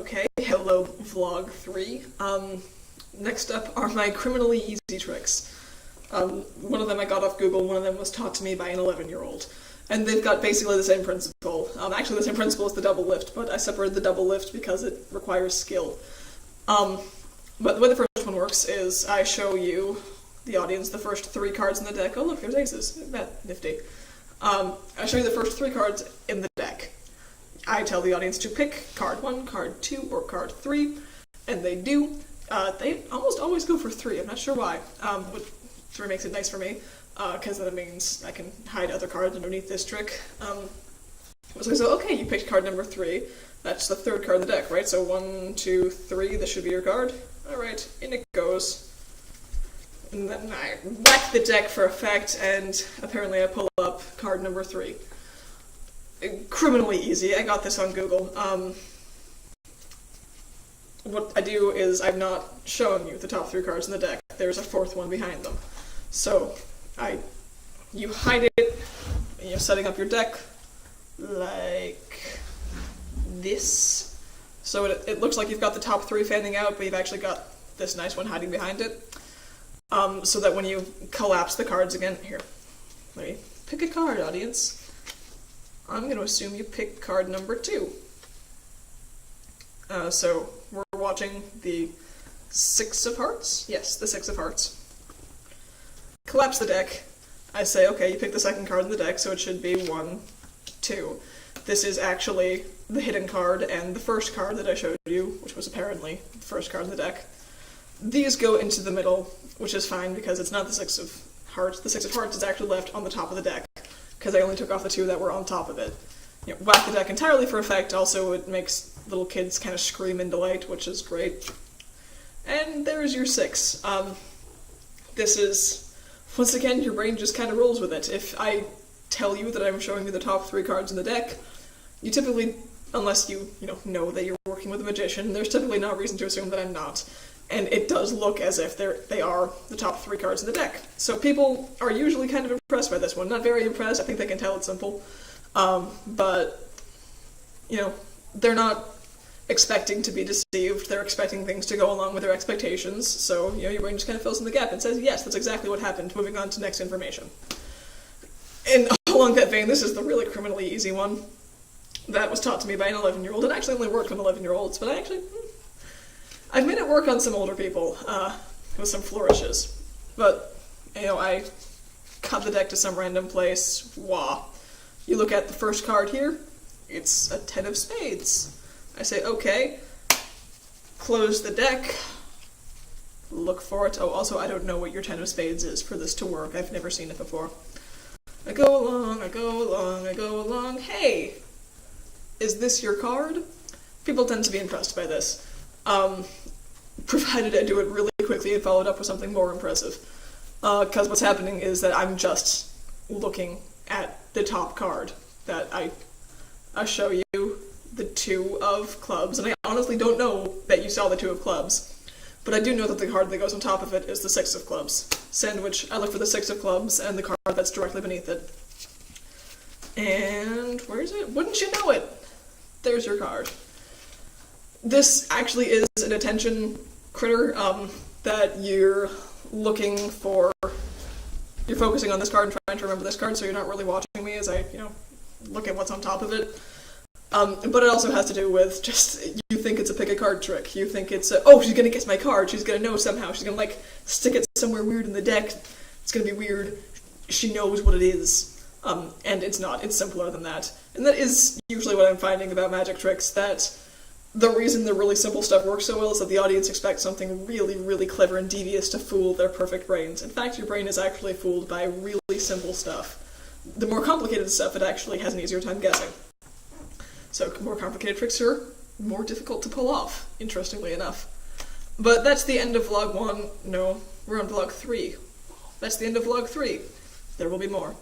Okay, hello vlog 3. Next up are my criminally easy tricks. One of them I got off Google, one of them was taught to me by an 11-year-old. And they've got basically the same principle. Actually the same principle as the double lift, but I separated the double lift because it requires skill. But the way the first one works is I show you, the audience, the first 3 cards in the deck. Oh look, there's aces. That nifty. I show you the first 3 cards in the deck. I tell the audience to pick card 1, card 2, or card 3, and they do. They almost always go for 3, I'm not sure why, but 3 makes it nice for me, because then it means I can hide other cards underneath this trick. So okay, you picked card number 3, that's the 3rd card in the deck, right? So 1, 2, 3, this should be your card. Alright, in it goes. And then I whack the deck for effect, and apparently I pull up card number 3. Criminally easy. I got this on Google. What I do is I've not shown you the top 3 cards in the deck. There's a 4th one behind them. So you hide it, and you're setting up your deck like this. So it looks like you've got the top 3 fanning out, but you've actually got this nice one hiding behind it. So that when you collapse the cards again, here, let me pick a card, audience. I'm going to assume you pick card number 2. So we're watching the 6 of hearts? Yes, the 6 of hearts. Collapse the deck. I say, okay, you pick the 2nd card in the deck, so it should be 1, 2. This is actually the hidden card and the 1st card that I showed you, which was apparently the 1st card in the deck. These go into the middle, which is fine because it's not the 6 of hearts. The 6 of hearts is actually left on the top of the deck, because I only took off the 2 that were on top of it. You know, whack the deck entirely for effect, also it makes little kids kind of scream in delight, which is great. And there's your 6. This is, once again, your brain just kind of rolls with it. If I tell you that I'm showing you the top 3 cards in the deck, you typically, unless you know that you're working with a magician, there's typically no reason to assume that I'm not. And it does look as if they are the top 3 cards in the deck. So people are usually kind of impressed by this one. Not very impressed, I think they can tell it's simple. But, they're not expecting to be deceived, they're expecting things to go along with their expectations, so, your brain just kind of fills in the gap and says, yes, that's exactly what happened, moving on to next information. And along that vein, this is the really criminally easy one. That was taught to me by an 11-year-old. It actually only worked on 11-year-olds, but I've made it work on some older people, with some flourishes. But, I cut the deck to some random place, wah. You look at the 1st card here, it's a 10 of spades. I say, okay, close the deck, look for it. Oh, also, I don't know what your 10 of spades is for this to work. I've never seen it before. I go along, I go along, I go along. Hey, is this your card? People tend to be impressed by this. Provided I do it really quickly and follow it up with something more impressive. Because what's happening is that I'm just looking at the top card that I show you the 2 of clubs, and I honestly don't know that you saw the 2 of clubs, but I do know that the card that goes on top of it is the 6 of clubs. Sandwich, I look for the 6 of clubs and the card that's directly beneath it. And where is it? Wouldn't you know it? There's your card. This actually is an attention critter, that you're looking for. You're focusing on this card and trying to remember this card, so you're not really watching me as I, look at what's on top of it. But it also has to do with just, you think it's a pick a card trick. You think it's oh, she's gonna guess my card, she's gonna know somehow, she's gonna, stick it somewhere weird in the deck, it's gonna be weird, she knows what it is. And it's not, it's simpler than that. And that is usually what I'm finding about magic tricks, that the reason the really simple stuff works so well is that the audience expects something really, really clever and devious to fool their perfect brains. In fact, your brain is actually fooled by really simple stuff. The more complicated stuff, it actually has an easier time guessing. So more complicated tricks are more difficult to pull off, interestingly enough. But that's the end of vlog 1. No, we're on vlog 3. That's the end of vlog 3. There will be more.